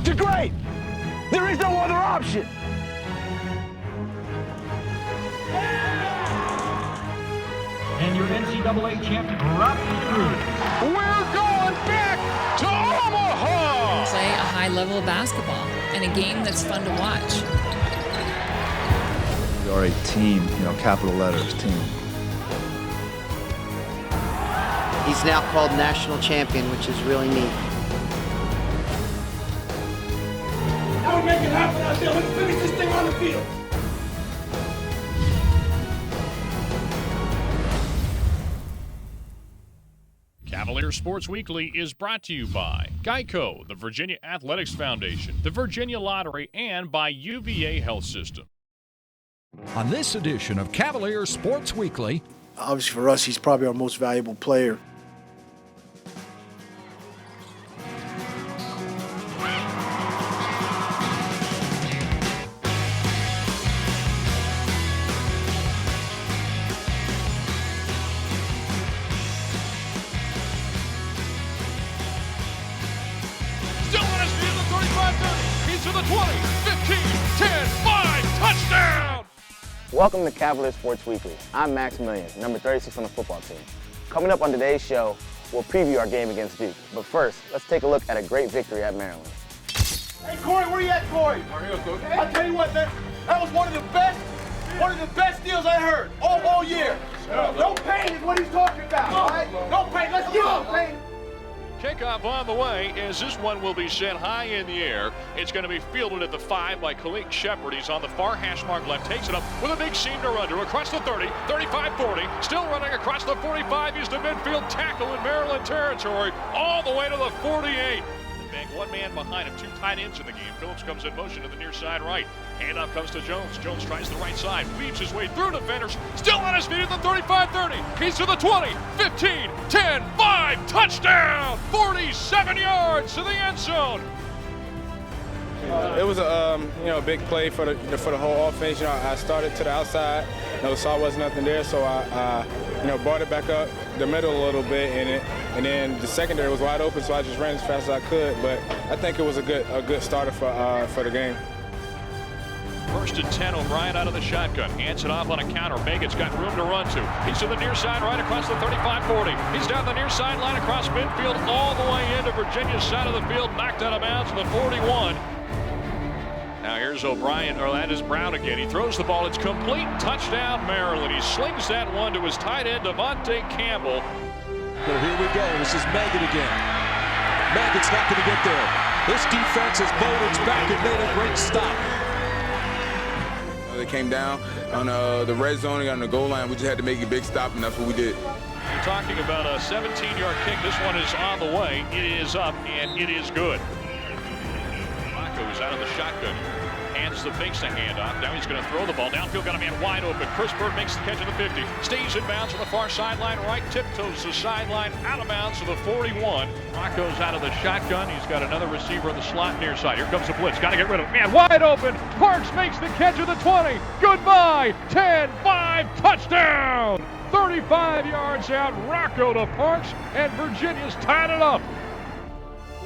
to great. There is no other option. And your NCAA champion, We're going back to Omaha! Play a high level of basketball and a game that's fun to watch. We are a team, capital letters, team. He's now called national champion, which is really neat. Now we make it happen out there. Let's finish this thing on the field. Cavalier Sports Weekly is brought to you by Geico, the Virginia Athletics Foundation, the Virginia Lottery, and by UVA Health System. On this edition of Cavalier Sports Weekly, obviously for us, he's probably our most valuable player. To the 20, 15, 10, 5, touchdown! Welcome to Cavalier Sports Weekly. I'm Max Milien, number 36 on the football team. Coming up on today's show, we'll preview our game against Duke. But first, let's take a look at a great victory at Maryland. Hey, Corey, where you at, Corey? I tell you what, man, that was one of the best deals I heard all year. No pain is what he's talking about, all right? No pain, let's get him, pain. Kickoff on the way as this one will be sent high in the air. It's going to be fielded at the 5 by Khalid Shepard. He's on the far hash mark left, takes it up with a big seam to run to across the 30, 35, 40, still running across the 45. He's to midfield tackle in Maryland territory, all the way to the 48. One man behind him, 2 tight ends in the game. Phillips comes in motion to the near side right. Handoff comes to Jones. Jones tries the right side, weaves his way through defenders, still on his feet at the 35-30. He's to the 20, 15, 10, 5, touchdown! 47 yards to the end zone. It was a big play for the whole offense. I started to the outside. Saw wasn't nothing there, so I brought it back up the middle a little bit, and then the secondary was wide open, so I just ran as fast as I could. But I think it was a good starter for the game. 1st and 10, O'Brien out of the shotgun. Hands it off on a counter. Megan's got room to run to. He's to the near side right across the 35-40. He's down the near sideline across midfield all the way into Virginia's side of the field. Knocked out of bounds to the 41. Now here's O'Brien, or that is Brown again. He throws the ball. It's complete. Touchdown, Maryland. He slings that one to his tight end, Devontae Campbell. So here we go. This is Megan again. Megan's not going to get there. This defense has bowled its back and made a great stop. They came down on the red zone and on the goal line. We just had to make a big stop, and that's what we did. You're talking about a 17-yard kick. This one is on the way. It is up, and it is good. Rocco's out of the shotgun. Hands the fakes to handoff. Now he's going to throw the ball downfield. Got a man wide open. Chris Bird makes the catch at the 50. Stays in bounds on the far sideline right. Tiptoes the sideline out of bounds to the 41. Rocco's out of the shotgun. He's got another receiver in the slot near side. Here comes the blitz. Got to get rid of him. Man wide open. Parks makes the catch at the 20. Goodbye. 10-5 touchdown. 35 yards out. Rocco to Parks, and Virginia's tied it up.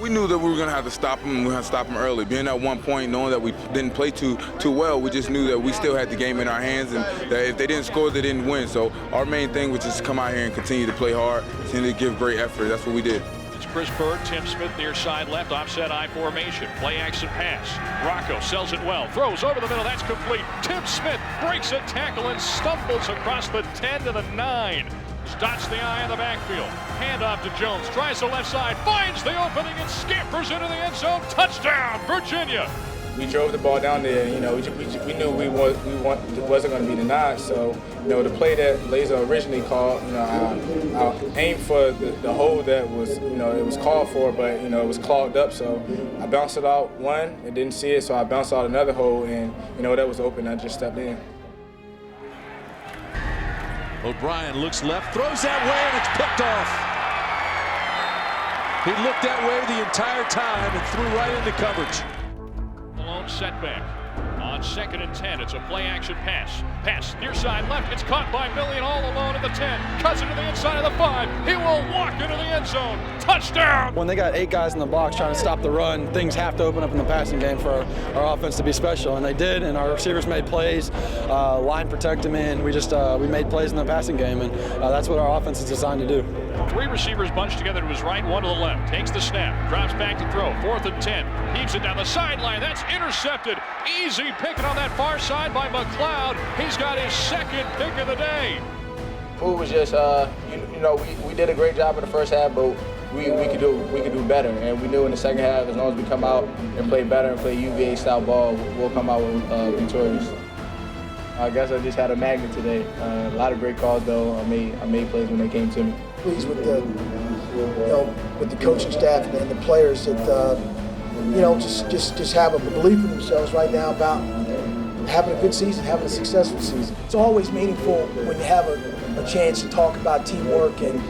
We knew that we were going to have to stop them, and we were going to stop them early. Being at one point, knowing that we didn't play too well, we just knew that we still had the game in our hands, and that if they didn't score, they didn't win. So our main thing was just come out here and continue to play hard, continue to give great effort. That's what we did. It's Chris Bird, Tim Smith near side left, offset I formation, play action pass. Rocco sells it well, throws over the middle, that's complete. Tim Smith breaks a tackle and stumbles across the 10 to the 9. Dots the eye in the backfield. Handoff to Jones. Tries the left side. Finds the opening and scampers into the end zone. Touchdown, Virginia. We drove the ball down there. We knew it wasn't going to be denied. So, the play that Laser originally called, I aimed for the hole that was, it was called for, but, it was clogged up. So I bounced it out one and didn't see it. So I bounced out another hole, and, that was open. I just stepped in. O'Brien looks left, throws that way, and it's picked off. He looked that way the entire time and threw right into coverage. The lone setback. On 2nd and 10, it's a play-action pass. Pass near side left. It's caught by Milien all alone at the 10. Cuts it to the inside of the 5. He will walk into the end zone. Touchdown! When they got 8 guys in the box trying to stop the run, things have to open up in the passing game for our offense to be special, and they did. And our receivers made plays, line protected me, and we made plays in the passing game, and that's what our offense is designed to do. 3 receivers bunched together to his right, 1 to the left. Takes the snap, drops back to throw. 4th and 10. Heaves it down the sideline. That's intercepted. Easy picking on that far side by McLeod. He's got his 2nd pick of the day. Food was just, we did a great job in the first half, but we could do better. And we knew in the second half, as long as we come out and play better and play UVA style ball, we'll come out victorious. I guess I just had a magnet today. A lot of great calls though. I made plays when they came to me. Pleased with the coaching staff and the players that just have a belief in themselves right now about having a good season, having a successful season. It's always meaningful when you have a chance to talk about teamwork and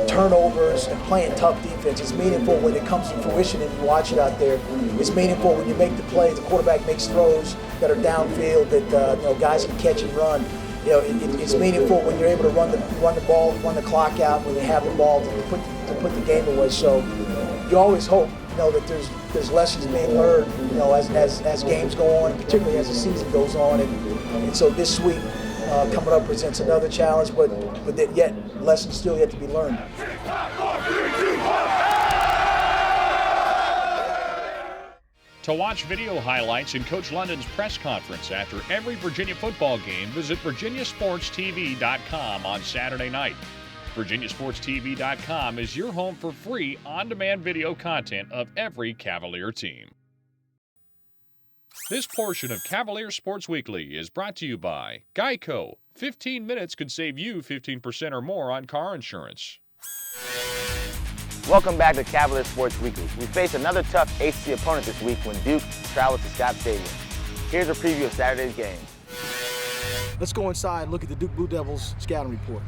turnovers and playing tough defense. It's meaningful when it comes to fruition and you watch it out there. It's meaningful when you make the plays, the quarterback makes throws that are downfield that guys can catch and run. It's meaningful when you're able to run the ball, run the clock out when you have the ball to put the game away. So you always hope that there's lessons being learned as games go on, particularly as the season goes on. And so this week coming up presents another challenge, but yet lessons still yet to be learned. To watch video highlights and Coach London's press conference after every Virginia football game, visit VirginiaSportsTV.com on Saturday night. VirginiaSportsTV.com is your home for free on-demand video content of every Cavalier team. This portion of Cavalier Sports Weekly is brought to you by Geico. 15 minutes could save you 15% or more on car insurance. Welcome back to Cavalier Sports Weekly. We face another tough ACC opponent this week when Duke travels to Scott Stadium. Here's a preview of Saturday's game. Let's go inside and look at the Duke Blue Devils scouting report.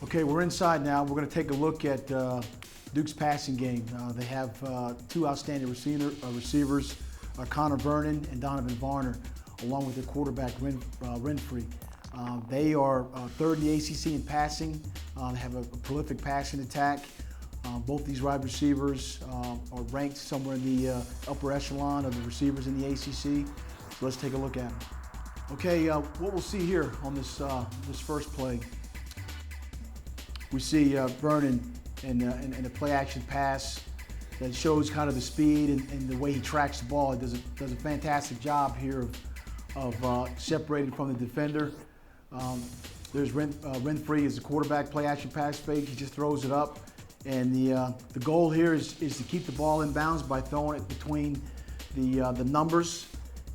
Okay, we're inside now. We're going to take a look at Duke's passing game. They have 2 outstanding receivers, Connor Vernon and Donovan Varner, along with their quarterback, Renfrey. They are 3rd in the ACC in passing. They have a prolific passing attack. Both these wide receivers are ranked somewhere in the upper echelon of the receivers in the ACC. So let's take a look at them. Okay, what we'll see here on this first play, we see Vernon in a play-action pass that shows kind of the speed and the way he tracks the ball. He does a fantastic job here of separating from the defender. There's Renfrey is the quarterback, play-action pass fake. He just throws it up. And the goal here is to keep the ball in bounds by throwing it between the numbers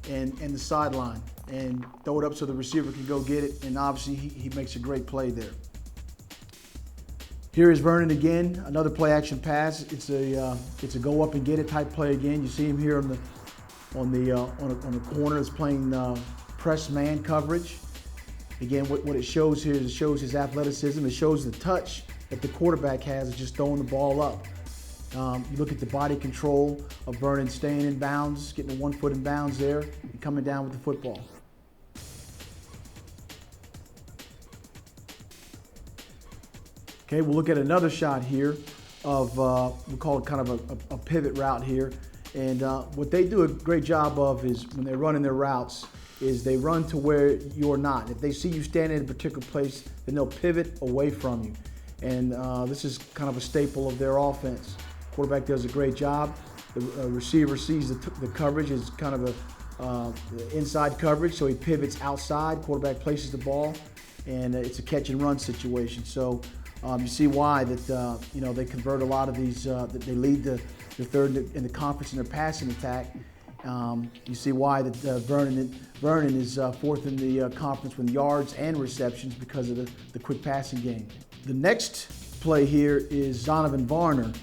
and the sideline. And throw it up so the receiver can go get it. And obviously he makes a great play there. Here is Vernon again, another play-action pass. It's a go up and get it type play again. You see him here on a corner that's playing press man coverage. Again, what it shows here is it shows his athleticism. It shows the touch that the quarterback has of just throwing the ball up. You look at the body control of Vernon staying in bounds, getting 1 foot in bounds there, and coming down with the football. Okay, we'll look at another shot here of, we call it kind of a pivot route here. And what they do a great job of is when they're running their routes is they run to where you're not. If they see you standing in a particular place, then they'll pivot away from you. And this is kind of a staple of their offense. Quarterback does a great job. The receiver sees the coverage is kind of a inside coverage, so he pivots outside. Quarterback places the ball, and it's a catch and run situation. So you see why that they convert a lot of these. That they lead the 3rd in the conference in their passing attack. You see why that Vernon is 4th in the conference with yards and receptions because of the quick passing game. The next play here is Donovan Varner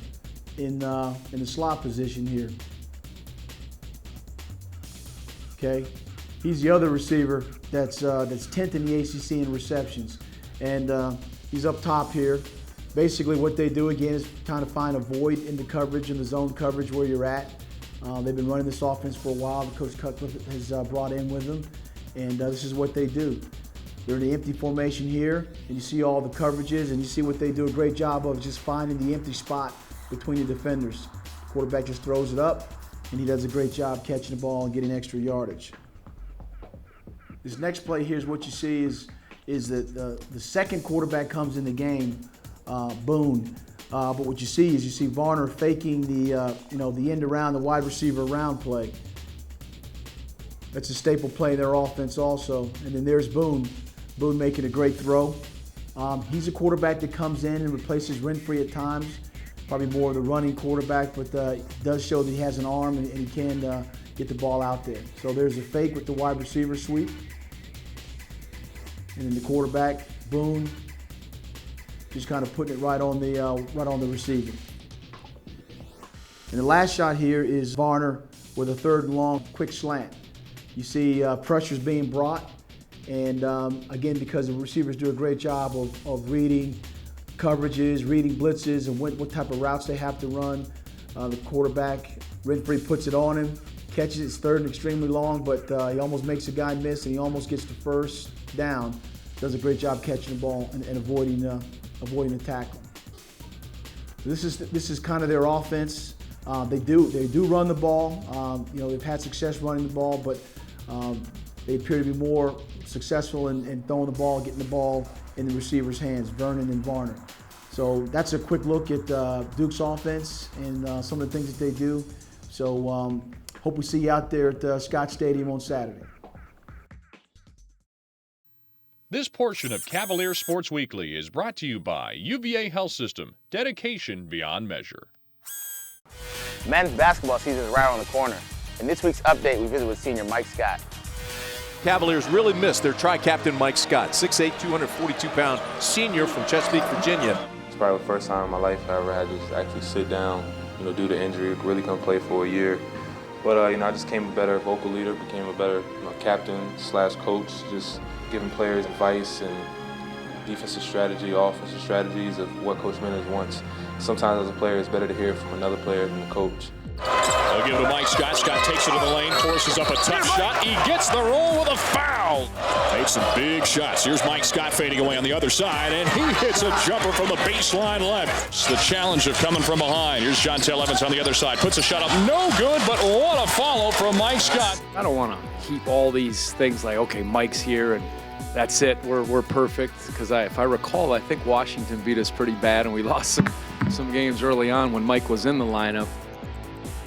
in the slot position here. Okay, he's the other receiver that's 10th in the ACC in receptions, and he's up top here. Basically, what they do again is trying to find a void in the coverage, in the zone coverage where you're at. They've been running this offense for a while. The Coach Cutcliffe has brought in with them, and this is what they do. They're in the empty formation here, and you see all the coverages, and you see what they do a great job of just finding the empty spot between the defenders. The quarterback just throws it up, and he does a great job catching the ball and getting extra yardage. This next play here is what you see is that the second quarterback comes in the game, Boone. But what you see Varner faking the end around, the wide receiver around play. That's a staple play in their offense also. And then there's Boone. Boone making a great throw. He's a quarterback that comes in and replaces Renfrey at times. Probably more of the running quarterback, but does show that he has an arm and he can get the ball out there. So there's a fake with the wide receiver sweep. And then the quarterback, Boone, just kind of putting it right on the receiver. And the last shot here is Varner with a 3rd and long quick slant. You see pressures being brought, and again, because the receivers do a great job of reading coverages, reading blitzes, and what type of routes they have to run. The quarterback, Renfrey, puts it on him, catches it. It's 3rd and extremely long, but he almost makes a guy miss, and he almost gets the 1st down. Does a great job catching the ball and avoiding the tackle. So this is kind of their offense. They do run the ball. They've had success running the ball, but they appear to be more successful in throwing the ball, getting the ball in the receiver's hands, Vernon and Varner. So that's a quick look at Duke's offense and some of the things that they do. So hope we see you out there at Scott Stadium on Saturday. This portion of Cavalier Sports Weekly is brought to you by UVA Health System, dedication beyond measure. Men's basketball season is right around the corner. In this week's update, we visit with senior Mike Scott. Cavaliers really missed their tri-captain Mike Scott, 6'8", 242-pound senior from Chesapeake, Virginia. It's probably the first time in my life I ever had to just actually sit down, due to injury, really couldn't play for a year. But, I just became a better vocal leader, became a better captain/coach, just giving players advice and defensive strategy, offensive strategies of what Coach Milien wants. Sometimes as a player, it's better to hear from another player than the coach. They'll give it to Mike Scott. Scott takes it to the lane, forces up a tough shot. He gets the roll with a foul. Takes some big shots. Here's Mike Scott fading away on the other side, and he hits a jumper from the baseline left. It's the challenge of coming from behind. Here's Jontel Evans on the other side. Puts a shot up. No good, but what a follow from Mike Scott. I don't want to heap all these things like, okay, Mike's here, and that's it. We're perfect. Because if I recall, I think Washington beat us pretty bad, and we lost some games early on when Mike was in the lineup.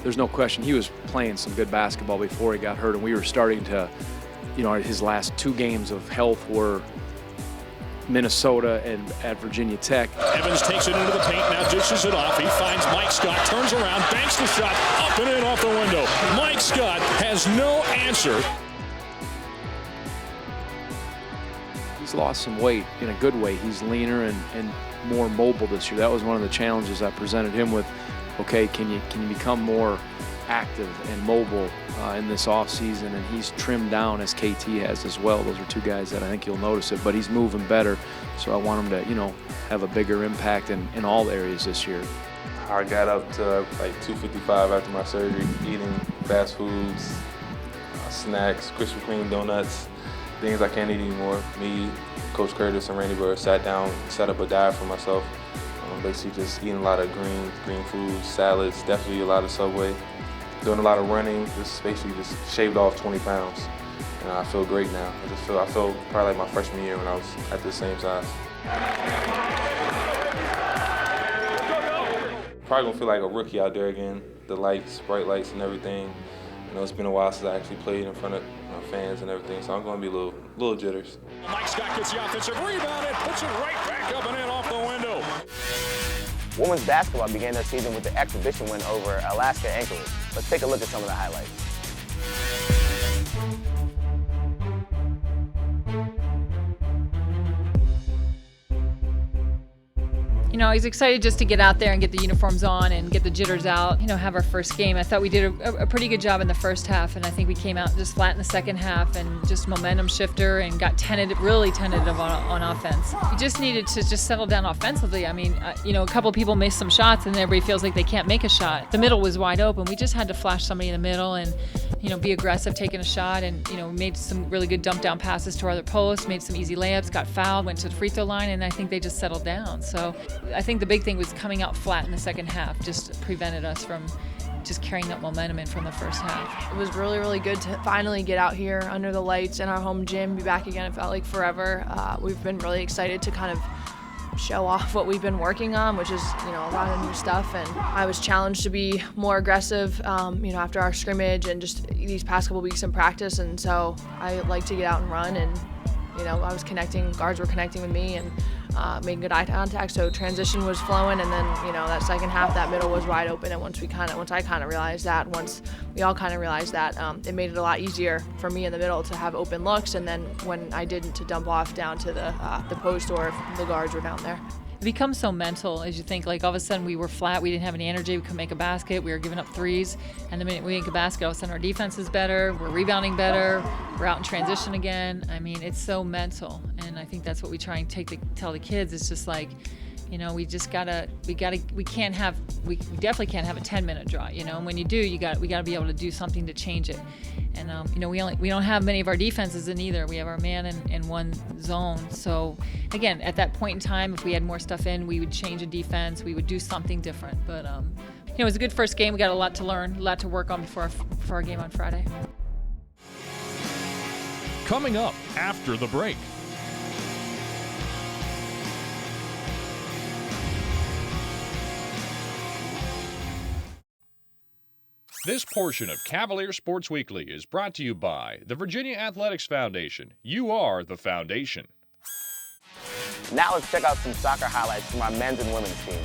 There's no question he was playing some good basketball before he got hurt, and we were starting to, his last 2 games of health were Minnesota and at Virginia Tech. Evans takes it into the paint, now dishes it off. He finds Mike Scott, turns around, banks the shot, up and in off the window. Mike Scott has no answer. He's lost some weight in a good way. He's leaner and more mobile this year. That was one of the challenges I presented him with. Okay, can you become more active and mobile in this offseason? And he's trimmed down as KT has as well. Those are 2 guys that I think you'll notice it, but he's moving better. So I want him to, have a bigger impact in all areas this year. I got up to like 255 after my surgery, eating fast foods, snacks, Krispy Kreme donuts, things I can't eat anymore. Me, Coach Curtis, and Randy Bird sat down, set up a diet for myself. Basically just eating a lot of green foods, salads, definitely a lot of Subway. Doing a lot of running, just basically just shaved off 20 pounds. And I feel great now. I feel probably like my freshman year when I was at the same size. Probably gonna feel like a rookie out there again. The lights, bright lights and everything. It's been a while since I actually played in front of fans and everything, so I'm gonna be a little jitters. Mike Scott gets the offensive rebound and puts it right back up and in off the window. Women's basketball began their season with the exhibition win over Alaska Anchorage. Let's take a look at some of the highlights. You know, I was excited just to get out there and get the uniforms on and get the jitters out, you know, have our first game. I thought we did a pretty good job in the first half, and I think we came out just flat in the second half and just momentum shifter and got really tentative on offense. We just needed to just settle down offensively. I mean, you know, a couple of people missed some shots and everybody feels like they can't make a shot. The middle was wide open. We just had to flash somebody in the middle and, you know, be aggressive, taking a shot, and, you know, made some really good dump down passes to our other posts, made some easy layups, got fouled, went to the free throw line, and I think they just settled down. So I think the big thing was coming out flat in the second half just prevented us from just carrying that momentum in from the first half. It was really, really good to finally get out here under the lights in our home gym, be back again. It felt like forever. We've been really excited to kind of show off what we've been working on, which is, you know, a lot of new stuff. And I was challenged to be more aggressive, you know, after our scrimmage and just these past couple weeks in practice. And so I like to get out and run, and, you know, I was connecting, guards were connecting with me and making good eye contact. So transition was flowing, and then, you know, that second half, that middle was wide open. And once I kind of realized that, once we all kind of realized that, it made it a lot easier for me in the middle to have open looks. And then when I didn't, to dump off down to the post or if the guards were down there. It becomes so mental as you think, like, all of a sudden we were flat, we didn't have any energy, we couldn't make a basket, we were giving up threes, and the minute we make a basket, all of a sudden our defense is better, we're rebounding better, we're out in transition again. I mean, it's so mental, and I think that's what we try and tell the kids. It's just like, you know, we definitely can't have a 10-minute draw, you know, and when you do, we got to be able to do something to change it. And, you know, we don't have many of our defenses in either. We have our man in one zone. So, again, at that point in time, if we had more stuff in, we would change a defense. We would do something different. But, you know, it was a good first game. We got a lot to learn, a lot to work on before our game on Friday. Coming up after the break. This portion of Cavalier Sports Weekly is brought to you by the Virginia Athletics Foundation. You are the foundation. Now let's check out some soccer highlights from our men's and women's team.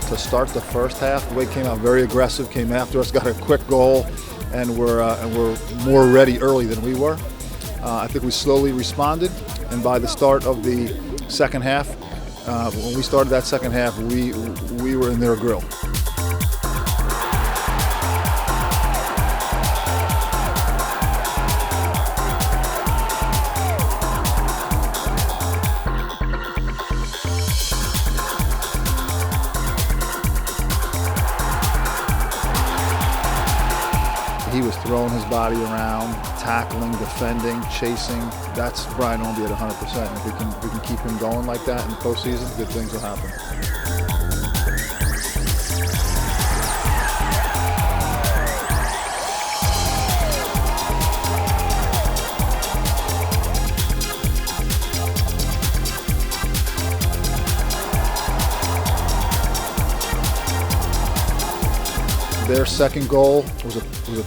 To start the first half, the way it came out very aggressive, came after us, got a quick goal, and we're more ready early than we were. I think we slowly responded, and by the start of the second half, when we started that second half, we were in their grill. He was throwing his body around, tackling, defending, chasing. That's Brian Ownby at 100%. And if we can keep him going like that in the postseason, good things will happen. Their second goal was a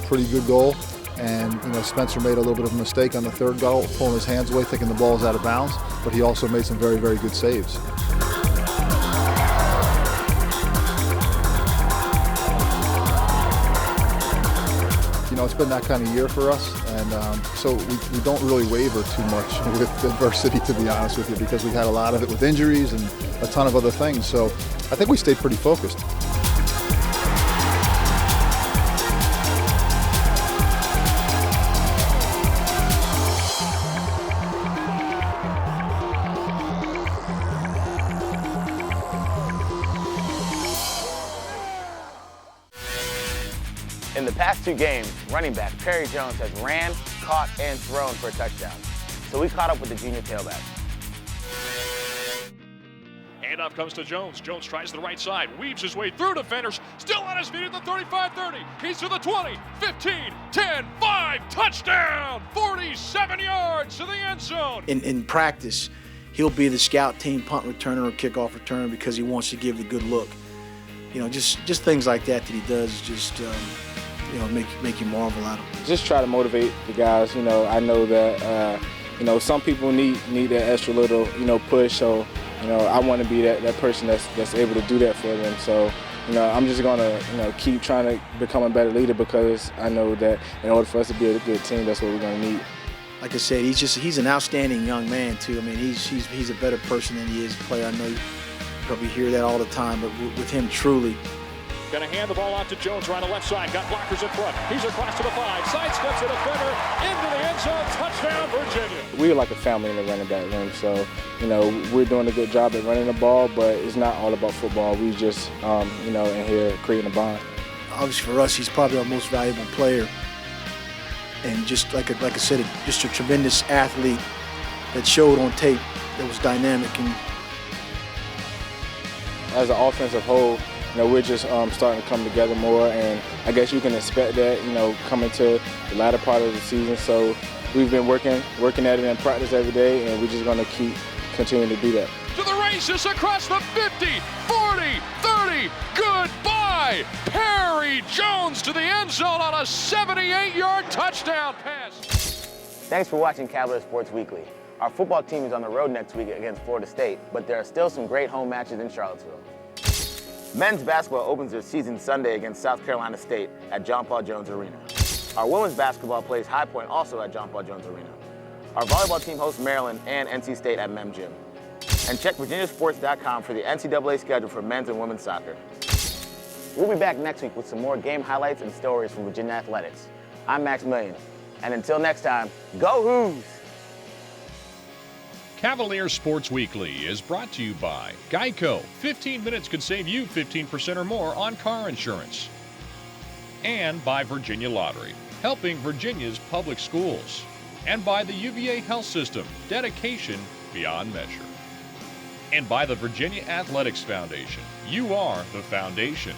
pretty good goal, and, you know, Spencer made a little bit of a mistake on the third goal, pulling his hands away, thinking the ball was out of bounds, but he also made some very, very good saves. You know, it's been that kind of year for us, and so we don't really waver too much with adversity, to be honest with you, because we've had a lot of it with injuries and a ton of other things, so I think we stayed pretty focused. In the past two games, running back Perry Jones has ran, caught, and thrown for a touchdown. So we caught up with the junior tailback. Handoff comes to Jones. Jones tries the right side, weaves his way through defenders, still on his feet at the 35-30. He's to the 20, 15, 10, 5, touchdown! 47 yards to the end zone. In practice, he'll be the scout team punt returner or kickoff returner because he wants to give the good look. You know, just things like that he does. Just make you marvel at them. Just try to motivate the guys. I know that some people need that extra little push. So I want to be that person that's able to do that for them. So I'm just gonna keep trying to become a better leader, because I know that in order for us to be a good team, that's what we're gonna need. Like I said, he's an outstanding young man too. I mean, he's a better person than he is a player. I know you probably hear that all the time, but with him, truly. Going to hand the ball out to Jones around the left side. Got blockers in front. He's across to the 5. Sidesteps a defender into the end zone. Touchdown, Virginia. We're like a family in the running back room. So, we're doing a good job at running the ball, but it's not all about football. We just, in here creating a bond. Obviously for us, he's probably our most valuable player. And just like I said, just a tremendous athlete that showed on tape that was dynamic. And as an offensive whole, we're just starting to come together more, and I guess you can expect that, coming to the latter part of the season. So we've been working at it in practice every day, and we're just going to keep continuing to do that. To the races across the 50, 40, 30, goodbye! Perry Jones to the end zone on a 78-yard touchdown pass. Thanks for watching Cavalier Sports Weekly. Our football team is on the road next week against Florida State, but there are still some great home matches in Charlottesville. Men's basketball opens their season Sunday against South Carolina State at John Paul Jones Arena. Our women's basketball plays High Point also at John Paul Jones Arena. Our volleyball team hosts Maryland and NC State at Mem Gym. And check virginiasports.com for the NCAA schedule for men's and women's soccer. We'll be back next week with some more game highlights and stories from Virginia athletics. I'm Max Milien, and until next time, go Hoos! Cavalier Sports Weekly is brought to you by Geico. 15 minutes could save you 15% or more on car insurance. And by Virginia Lottery, helping Virginia's public schools. And by the UVA Health System, dedication beyond measure. And by the Virginia Athletics Foundation. You are the foundation.